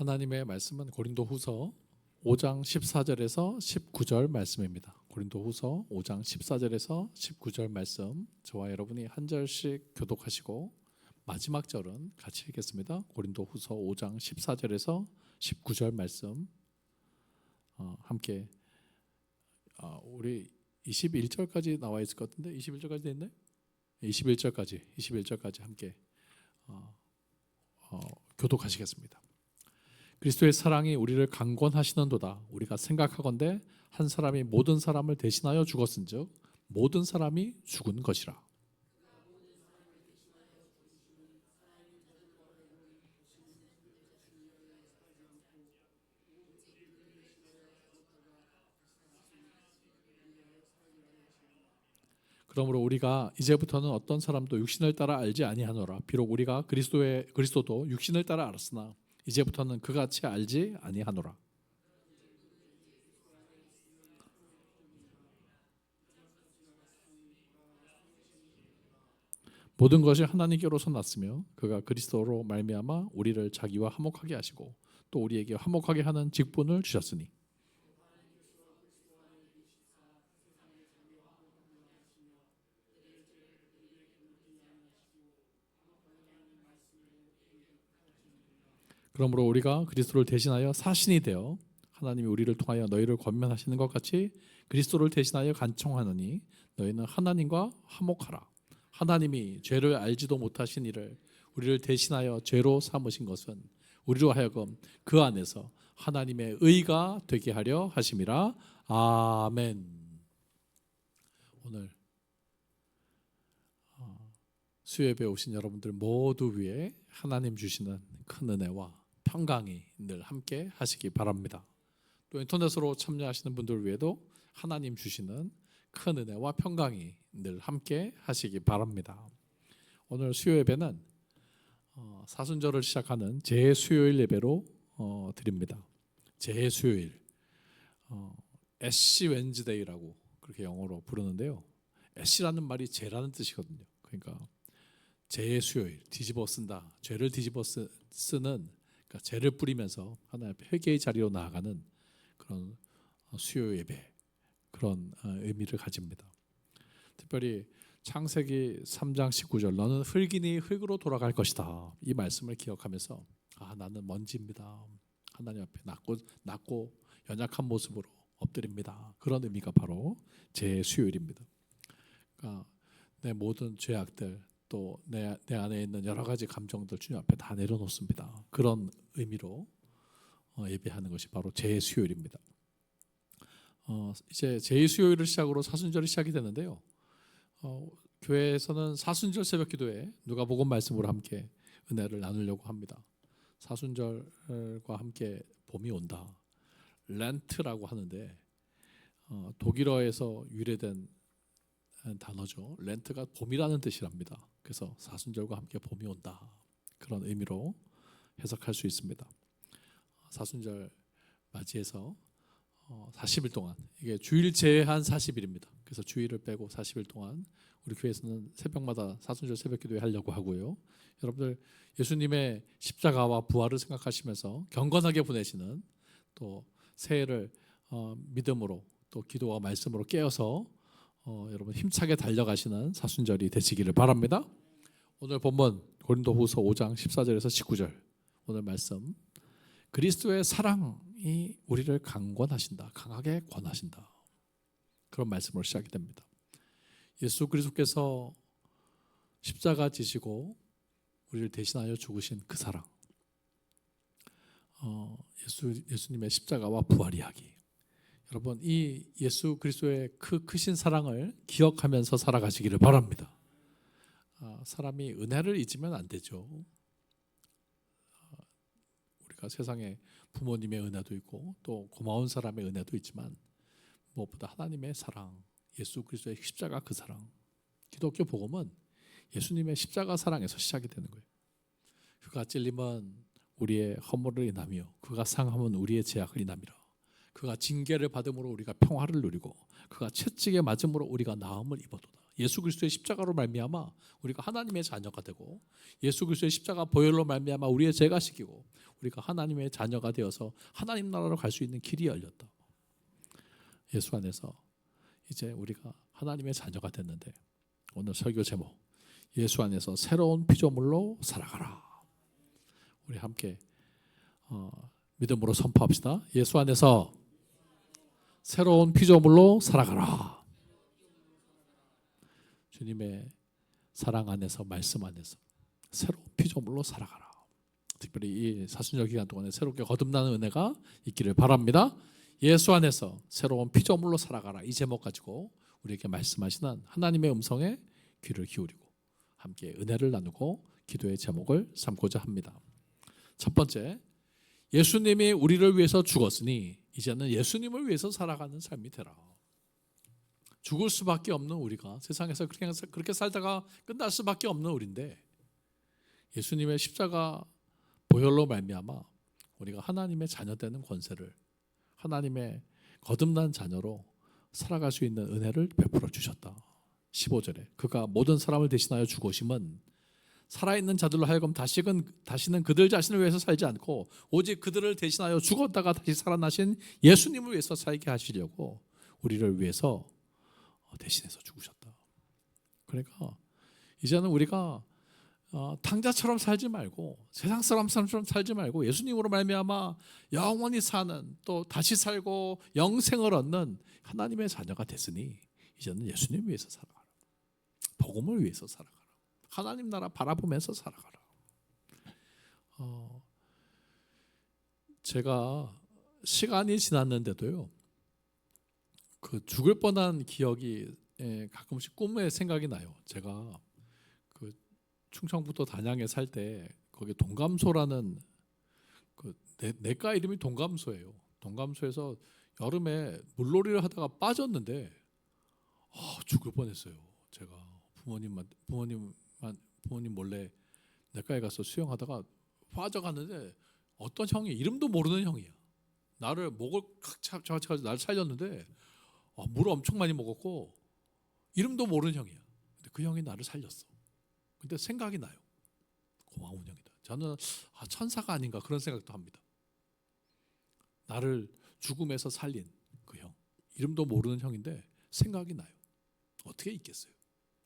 하나님의 말씀은 고린도후서 5장 14절에서 19절 말씀입니다. 고린도후서 5장 14절에서 19절 말씀, 저와 여러분이 한 절씩 교독하시고 마지막 절은 같이 읽겠습니다. 고린도후서 5장 14절에서 19절 말씀 함께 우리 21절까지 나와 있을 것 같은데 21절까지 됐나요? 21절까지 함께 교독하시겠습니다. 그리스도의 사랑이 우리를 강권하시는도다. 우리가 생각하건대 한 사람이 모든 사람을 대신하여 죽었은즉 모든 사람이 죽은 것이라. 그러므로 우리가 이제부터는 어떤 사람도 육신을 따라 알지 아니하노라. 비록 우리가 그리스도도 육신을 따라 알았으나 이제부터는 그같이 알지 아니하노라. 모든 것이 하나님께로서 났으며 그가 그리스도로 말미암아 우리를 자기와 화목하게 하시고 또 우리에게 화목하게 하는 직분을 주셨으니 그러므로 우리가 그리스도를 대신하여 사신이 되어 하나님이 우리를 통하여 너희를 권면하시는 것 같이 그리스도를 대신하여 간청하느니 너희는 하나님과 화목하라. 하나님이 죄를 알지도 못하신 이를 우리를 대신하여 죄로 삼으신 것은 우리로 하여금 그 안에서 하나님의 의가 되게 하려 하심이라. 아멘. 오늘 수요예배 오신 여러분들 모두 위에 하나님 주시는 큰 은혜와 평강이 늘 함께 하시기 바랍니다. 또 인터넷으로 참여하시는 분들 위에도 하나님 주시는 큰 은혜와 평강이 늘 함께 하시기 바랍니다. 오늘 수요 예배는 사순절을 시작하는 재수요일 예배로 드립니다. 재수요일, 애쉬 웬즈데이라고 그렇게 영어로 부르는데요. 애쉬라는 말이 죄라는 뜻이거든요. 그러니까 재수요일, 뒤집어 쓴다, 죄를 뒤집어 쓰는, 그러니까 죄를 뿌리면서 하나님 앞에 회개의 자리로 나아가는 그런 수요 예배, 그런 의미를 가집니다. 특별히 창세기 3장 19절 너는 흙이니 흙으로 돌아갈 것이다, 이 말씀을 기억하면서 나는 먼지입니다, 하나님 앞에 낮고 연약한 모습으로 엎드립니다, 그런 의미가 바로 재수요일입니다. 그러니까 내 모든 죄악들, 또 내 안에 있는 여러 가지 감정들 주님 앞에 다 내려놓습니다. 그런 의미로 예배하는 것이 바로 재수요일입니다. 이제 제2수요일을 시작으로 사순절이 시작이 되는데요. 교회에서는 사순절 새벽기도에 누가복음 말씀으로 함께 은혜를 나누려고 합니다. 사순절과 함께 봄이 온다, 렌트라고 하는데 독일어에서 유래된 단어죠. 렌트가 봄이라는 뜻이랍니다. 그래서 사순절과 함께 봄이 온다, 그런 의미로 해석할 수 있습니다. 사순절 맞이해서 40일 동안, 이게 주일 제한 40일입니다. 그래서 주일을 빼고 40일 동안 우리 교회에서는 새벽마다 사순절 새벽기도회 하려고 하고요. 여러분들 예수님의 십자가와 부활을 생각하시면서 경건하게 보내시는, 또 새해를 믿음으로 또 기도와 말씀으로 깨어서 여러분 힘차게 달려가시는 사순절이 되시기를 바랍니다. 오늘 본문 고린도후서 5장 14절에서 19절, 오늘 말씀, 그리스도의 사랑이 우리를 강권하신다, 강하게 권하신다, 그런 말씀으로 시작이 됩니다. 예수 그리스도께서 십자가 지시고 우리를 대신하여 죽으신 그 사랑, 예수님의 십자가와 부활 이야기, 여러분 이 예수 그리스도의 그 크신 사랑을 기억하면서 살아가시기를 바랍니다. 사람이 은혜를 잊으면 안 되죠. 우리가 세상에 부모님의 은혜도 있고 또 고마운 사람의 은혜도 있지만 무엇보다 하나님의 사랑, 예수 그리스도의 십자가 그 사랑, 기독교 복음은 예수님의 십자가 사랑에서 시작이 되는 거예요. 그가 찔림은 우리의 허물을 인하며 그가 상함은 우리의 죄악을 인함이라. 그가 징계를 받음으로 우리가 평화를 누리고 그가 채찍에 맞음으로 우리가 나음을 입어도다. 예수 그리스도의 십자가로 말미암아 우리가 하나님의 자녀가 되고, 예수 그리스도의 십자가 보혈로 말미암아 우리의 죄가 씻기고 우리가 하나님의 자녀가 되어서 하나님 나라로 갈 수 있는 길이 열렸다. 예수 안에서 이제 우리가 하나님의 자녀가 됐는데, 오늘 설교 제목 예수 안에서 새로운 피조물로 살아가라. 우리 함께 믿음으로 선포합시다. 예수 안에서 새로운 피조물로 살아가라. 주님의 사랑 안에서, 말씀 안에서 새로운 피조물로 살아가라. 특별히 이 사순절 기간 동안에 새롭게 거듭나는 은혜가 있기를 바랍니다. 예수 안에서 새로운 피조물로 살아가라. 이 제목 가지고 우리에게 말씀하시는 하나님의 음성에 귀를 기울이고 함께 은혜를 나누고 기도의 제목을 삼고자 합니다. 첫 번째, 예수님이 우리를 위해서 죽었으니 이제는 예수님을 위해서 살아가는 삶이 되라. 죽을 수밖에 없는 우리가 세상에서 그렇게 살다가 끝날 수밖에 없는 우리인데, 예수님의 십자가 보혈로 말미암아 우리가 하나님의 자녀 되는 권세를, 하나님의 거듭난 자녀로 살아갈 수 있는 은혜를 베풀어 주셨다. 15절에 그가 모든 사람을 대신하여 죽으심은 살아있는 자들로 하여금 다시는 그들 자신을 위해서 살지 않고 오직 그들을 대신하여 죽었다가 다시 살아나신 예수님을 위해서 살게 하시려고 우리를 위해서 대신해서 죽으셨다. 그러니까 이제는 우리가 탕자처럼 살지 말고, 세상 사람처럼 살지 말고 예수님으로 말미암아 영원히 사는, 또 다시 살고 영생을 얻는 하나님의 자녀가 됐으니 이제는 예수님 위해서 살아가라. 복음을 위해서 살아가라. 하나님 나라 바라보면서 살아가라. 제가 시간이 지났는데도요, 그 죽을 뻔한 기억이 가끔씩 꿈에 생각이 나요. 제가 그 충청북도 단양에 살 때 거기 동감소라는 그 내과 이름이 동감소예요. 동감소에서 여름에 물놀이를 하다가 빠졌는데 죽을 뻔했어요. 제가 부모님 몰래 내과에 가서 수영하다가 빠져갔는데 어떤 형이, 이름도 모르는 형이야. 나를 목을 잡아가지고 나를 살렸는데 물을 엄청 많이 먹었고 이름도 모르는 형이야. 근데 그 형이 나를 살렸어. 근데 생각이 나요. 고마운 형이다. 저는 천사가 아닌가 그런 생각도 합니다. 나를 죽음에서 살린 그 형, 이름도 모르는 형인데 생각이 나요. 어떻게 있겠어요?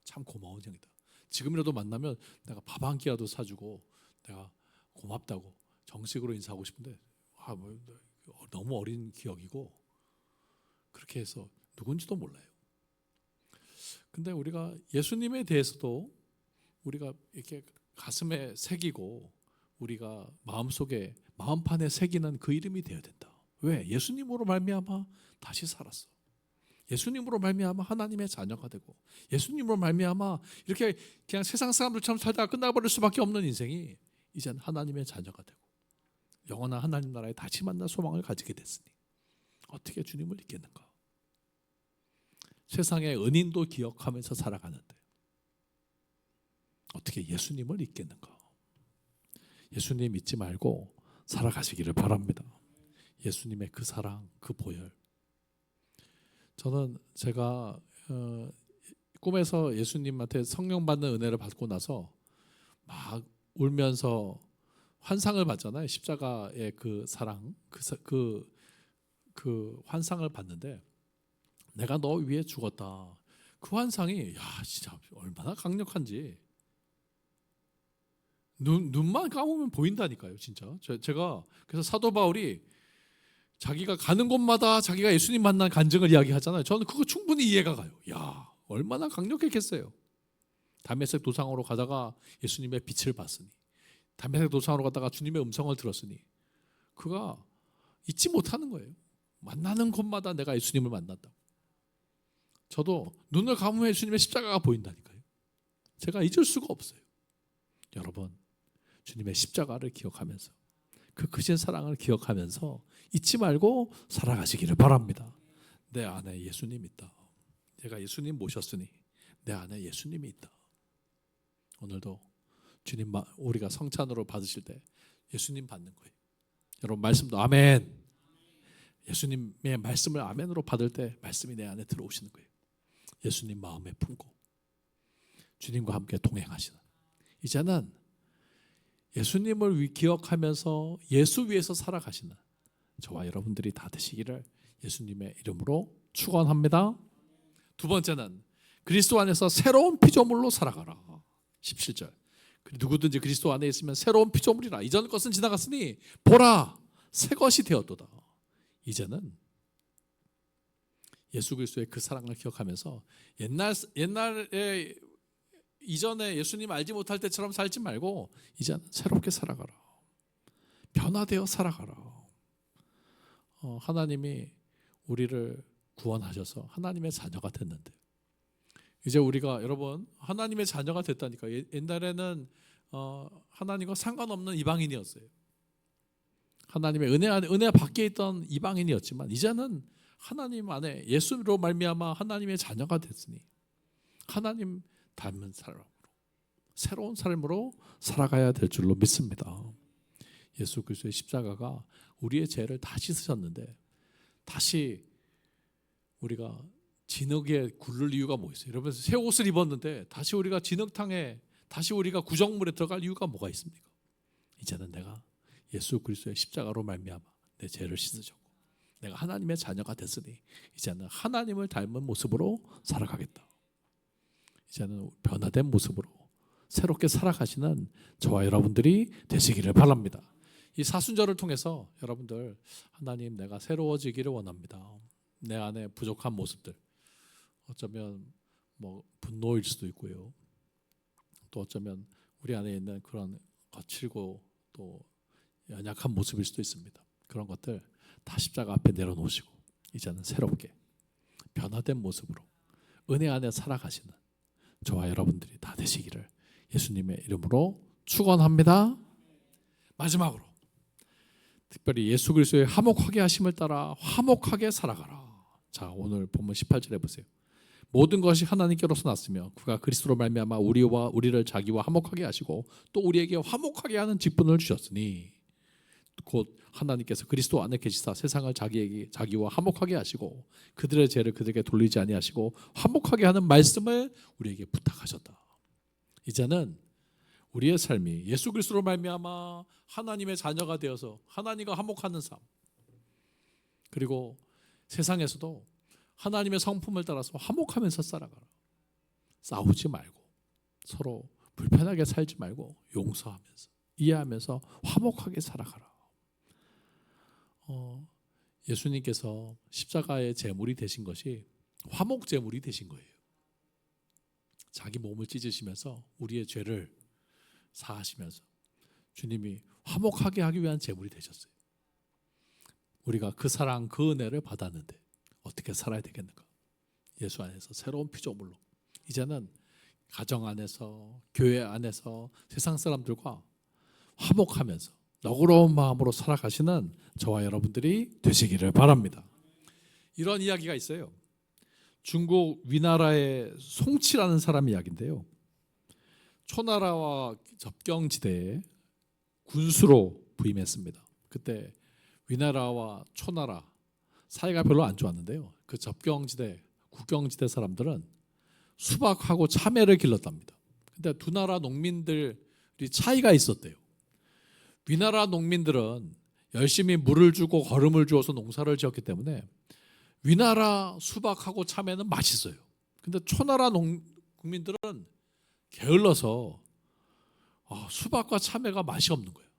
참 고마운 형이다. 지금이라도 만나면 내가 밥 한 끼라도 사주고 내가 고맙다고 정식으로 인사하고 싶은데 너무 어린 기억이고, 그렇게 해서 누군지도 몰라요. 근데 우리가 예수님에 대해서도 우리가 이렇게 가슴에 새기고 우리가 마음속에, 마음판에 새기는 그 이름이 되어야 된다. 왜? 예수님으로 말미암아 다시 살았어. 예수님으로 말미암아 하나님의 자녀가 되고, 예수님으로 말미암아 이렇게 그냥 세상 사람들처럼 살다가 끝나버릴 수밖에 없는 인생이 이제는 하나님의 자녀가 되고 영원한 하나님 나라에 다시 만날 소망을 가지게 됐으니 어떻게 주님을 잊겠는가? 세상의 은인도 기억하면서 살아가는데 어떻게 예수님을 잊겠는가? 예수님 잊지 말고 살아가시기를 바랍니다. 예수님의 그 사랑, 그 보혈. 저는 제가 꿈에서 예수님한테 성령 받는 은혜를 받고 나서 막 울면서 환상을 봤잖아요. 십자가의 그 사랑, 그 환상을 봤는데 내가 너 위해 죽었다. 그 환상이 진짜 얼마나 강력한지 눈만 감으면 보인다니까요. 진짜 제가 그래서 사도 바울이 자기가 가는 곳마다 자기가 예수님 만난 간증을 이야기하잖아요. 저는 그거 충분히 이해가 가요. 얼마나 강력했겠어요. 다메섹 도상으로 가다가 예수님의 빛을 봤으니, 다메섹 도상으로 가다가 주님의 음성을 들었으니 그가 잊지 못하는 거예요. 만나는 곳마다 내가 예수님을 만났다. 저도 눈을 감으면 예수님의 십자가가 보인다니까요. 제가 잊을 수가 없어요. 여러분, 주님의 십자가를 기억하면서 그 크신 사랑을 기억하면서 잊지 말고 살아가시기를 바랍니다. 내 안에 예수님이 있다. 제가 예수님 모셨으니 내 안에 예수님이 있다. 오늘도 주님 우리가 성찬으로 받으실 때 예수님 받는 거예요. 여러분 말씀도 아멘. 예수님의 말씀을 아멘으로 받을 때 말씀이 내 안에 들어오시는 거예요. 예수님 마음에 품고 주님과 함께 동행하시는, 이제는 예수님을 기억하면서 예수 위에서 살아가시는 저와 여러분들이 다 되시기를 예수님의 이름으로 축원합니다. 두 번째는 그리스도 안에서 새로운 피조물로 살아가라. 17절. 누구든지 그리스도 안에 있으면 새로운 피조물이라. 이전 것은 지나갔으니 보라 새 것이 되었도다. 이제는 예수 그리스도의 그 사랑을 기억하면서 옛날에 이전에 예수님 알지 못할 때처럼 살지 말고 이제는 새롭게 살아가라. 변화되어 살아가라. 하나님이 우리를 구원하셔서 하나님의 자녀가 됐는데, 이제 우리가 여러분 하나님의 자녀가 됐다니까. 옛날에는 하나님과 상관없는 이방인이었어요. 하나님의 은혜 밖에 있던 이방인이었지만 이제는 하나님 안에 예수로 말미암아 하나님의 자녀가 됐으니 하나님 닮은 사람으로 새로운 삶으로 살아가야 될 줄로 믿습니다. 예수 그리스도의 십자가가 우리의 죄를 다 씻으셨는데 다시 우리가 진흙에 굴릴 이유가 뭐 있어요? 여러분 새 옷을 입었는데 다시 우리가 진흙탕에 다시 우리가 구정물에 들어갈 이유가 뭐가 있습니까? 이제는 내가 예수 그리스도의 십자가로 말미암아 내 죄를 씻으셨고 내가 하나님의 자녀가 됐으니 이제는 하나님을 닮은 모습으로 살아가겠다. 이제는 변화된 모습으로 새롭게 살아가시는 저와 여러분들이 되시기를 바랍니다. 이 사순절을 통해서 여러분들 하나님 내가 새로워지기를 원합니다. 내 안에 부족한 모습들, 어쩌면 뭐 분노일 수도 있고요. 또 어쩌면 우리 안에 있는 그런 거칠고 또 연약한 모습일 수도 있습니다. 그런 것들 다 십자가 앞에 내려놓으시고 이제는 새롭게 변화된 모습으로 은혜 안에 살아가시는 저와 여러분들이 다 되시기를 예수님의 이름으로 축원합니다. 마지막으로 특별히 예수 그리스도의 화목하게 하심을 따라 화목하게 살아가라. 자, 오늘 본문 18절에 보세요. 모든 것이 하나님께로서 났으며 그가 그리스도로 말미암아 우리를 자기와 화목하게 하시고 또 우리에게 화목하게 하는 직분을 주셨으니 곧 하나님께서 그리스도 안에 계시사 세상을 자기와 화목하게 하시고 그들의 죄를 그들에게 돌리지 아니하시고 화목하게 하는 말씀을 우리에게 부탁하셨다. 이제는 우리의 삶이 예수 그리스도로 말미암아 하나님의 자녀가 되어서 하나님과 화목하는 삶, 그리고 세상에서도 하나님의 성품을 따라서 화목하면서 살아가라. 싸우지 말고 서로 불편하게 살지 말고 용서하면서 이해하면서 화목하게 살아가라. 예수님께서 십자가의 제물이 되신 것이 화목 제물이 되신 거예요. 자기 몸을 찢으시면서 우리의 죄를 사하시면서 주님이 화목하게 하기 위한 제물이 되셨어요. 우리가 그 사랑 그 은혜를 받았는데 어떻게 살아야 되겠는가? 예수 안에서 새로운 피조물로 이제는 가정 안에서 교회 안에서 세상 사람들과 화목하면서 너그러운 마음으로 살아가시는 저와 여러분들이 되시기를 바랍니다. 이런 이야기가 있어요. 중국 위나라의 송치라는 사람 이야기인데요. 초나라와 접경지대에 군수로 부임했습니다. 그때 위나라와 초나라 사이가 별로 안 좋았는데요. 그 접경지대, 국경지대 사람들은 수박하고 참외를 길렀답니다. 근데 두 나라 농민들이 차이가 있었대요. 위나라 농민들은 열심히 물을 주고 거름을 주어서 농사를 지었기 때문에 위나라 수박하고 참외는 맛있어요. 근데 초나라 국민들은 게을러서 수박과 참외가 맛이 없는 거예요.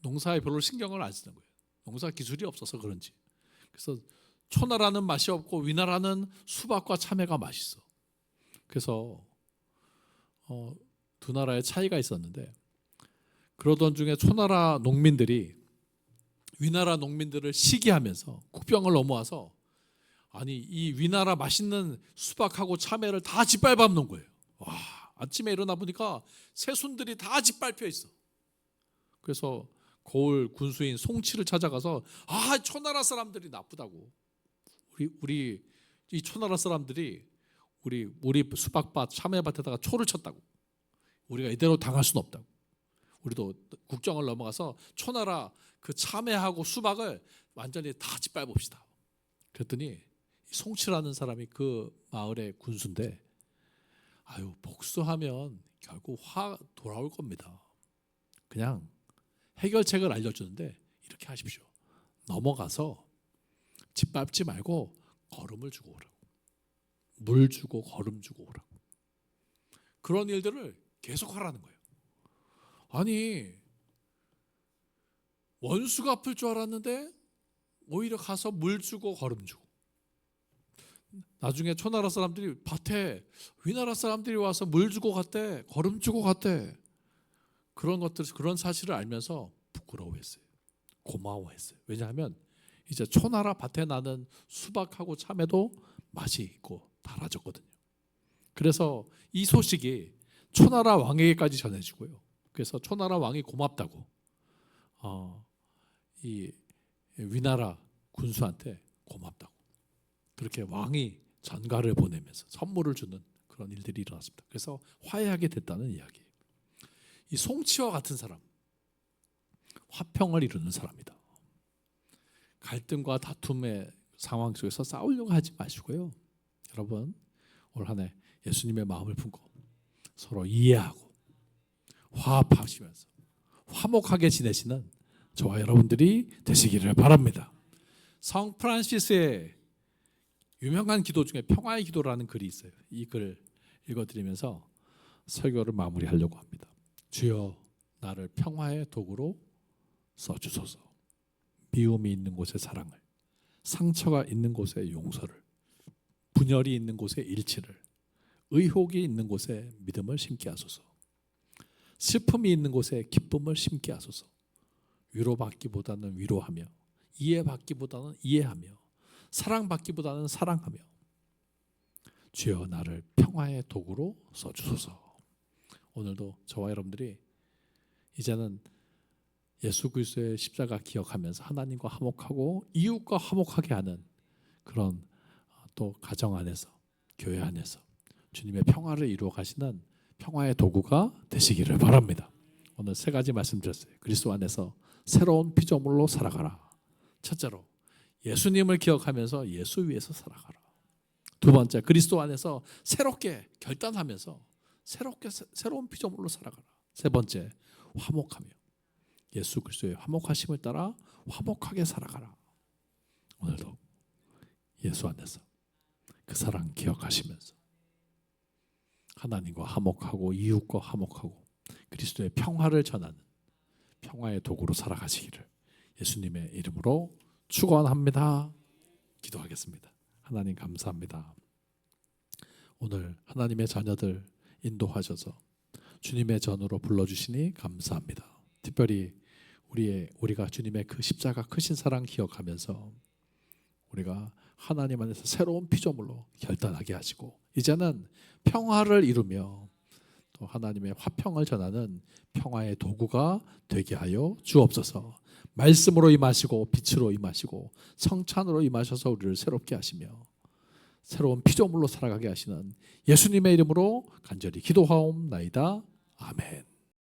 농사에 별로 신경을 안 쓰는 거예요. 농사 기술이 없어서 그런지. 그래서 초나라는 맛이 없고 위나라는 수박과 참외가 맛있어. 그래서 두 나라의 차이가 있었는데 그러던 중에 초나라 농민들이 위나라 농민들을 시기하면서 국병을 넘어와서 아니 이 위나라 맛있는 수박하고 참외를 다 짓밟아 놓은 거예요. 와, 아침에 일어나 보니까 새순들이 다 짓밟혀 있어. 그래서 거울 군수인 송치를 찾아가서 초나라 사람들이 나쁘다고. 우리 이 초나라 사람들이 우리 수박밭 참외밭에다가 초를 쳤다고. 우리가 이대로 당할 수는 없다고. 우리도 국정을 넘어가서 초나라 그 참외하고 수박을 완전히 다 짓밟읍시다. 그랬더니 송치라는 사람이 그 마을의 군수인데 복수하면 결국 화 돌아올 겁니다. 그냥 해결책을 알려주는데 이렇게 하십시오. 넘어가서 짓밟지 말고 걸음을 주고 오라고. 물 주고 걸음 주고 오라고. 그런 일들을 계속 하라는 거예요. 아니, 원수가 아플 줄 알았는데 오히려 가서 물 주고 걸음 주고. 나중에 초나라 사람들이 밭에 위나라 사람들이 와서 물 주고 갔대, 걸음 주고 갔대. 그런 사실을 알면서 부끄러워했어요. 고마워했어요. 왜냐하면 이제 초나라 밭에 나는 수박하고 참외도 맛이 있고 달아졌거든요. 그래서 이 소식이 초나라 왕에게까지 전해지고요. 그래서 초나라 왕이 고맙다고 이 위나라 군수한테 고맙다고 그렇게 왕이 전가를 보내면서 선물을 주는 그런 일들이 일어났습니다. 그래서 화해하게 됐다는 이야기예요. 이 송치와 같은 사람, 화평을 이루는 사람이다. 갈등과 다툼의 상황 속에서 싸우려고 하지 마시고요. 여러분, 올 한 해 예수님의 마음을 품고 서로 이해하고 화합하시면서 화목하게 지내시는 저와 여러분들이 되시기를 바랍니다. 성 프란시스의 유명한 기도 중에 평화의 기도라는 글이 있어요. 이 글 읽어드리면서 설교를 마무리하려고 합니다. 주여, 나를 평화의 도구로 써주소서. 미움이 있는 곳에 사랑을, 상처가 있는 곳에 용서를, 분열이 있는 곳에 일치를, 의혹이 있는 곳에 믿음을 심게 하소서. 슬픔이 있는 곳에 기쁨을 심게 하소서. 위로받기보다는 위로하며, 이해받기보다는 이해하며, 사랑받기보다는 사랑하며, 주여 나를 평화의 도구로 써주소서. 오늘도 저와 여러분들이 이제는 예수 그리스도의 십자가 기억하면서 하나님과 화목하고 이웃과 화목하게 하는 그런 또 가정 안에서, 교회 안에서 주님의 평화를 이루어 가시는 평화의 도구가 되시기를 바랍니다. 오늘 세 가지 말씀드렸어요. 그리스도 안에서 새로운 피조물로 살아가라. 첫째로 예수님을 기억하면서 예수 위에서 살아가라. 두 번째, 그리스도 안에서 새롭게 결단하면서 새로운 피조물로 살아가라. 세 번째, 화목하며 예수 그리스도의 화목하심을 따라 화목하게 살아가라. 오늘도 예수 안에서 그 사랑 기억하시면서 하나님과 화목하고 이웃과 화목하고 그리스도의 평화를 전하는 평화의 도구로 살아가시기를 예수님의 이름으로 축원합니다. 기도하겠습니다. 하나님 감사합니다. 오늘 하나님의 자녀들 인도하셔서 주님의 전으로 불러주시니 감사합니다. 특별히 우리가 주님의 그 십자가 크신 사랑 기억하면서 우리가 하나님 안에서 새로운 피조물로 결단하게 하시고 이제는 평화를 이루며 또 하나님의 화평을 전하는 평화의 도구가 되게 하여 주옵소서. 말씀으로 임하시고 빛으로 임하시고 성찬으로 임하셔서 우리를 새롭게 하시며 새로운 피조물로 살아가게 하시는 예수님의 이름으로 간절히 기도하옵나이다. 아멘.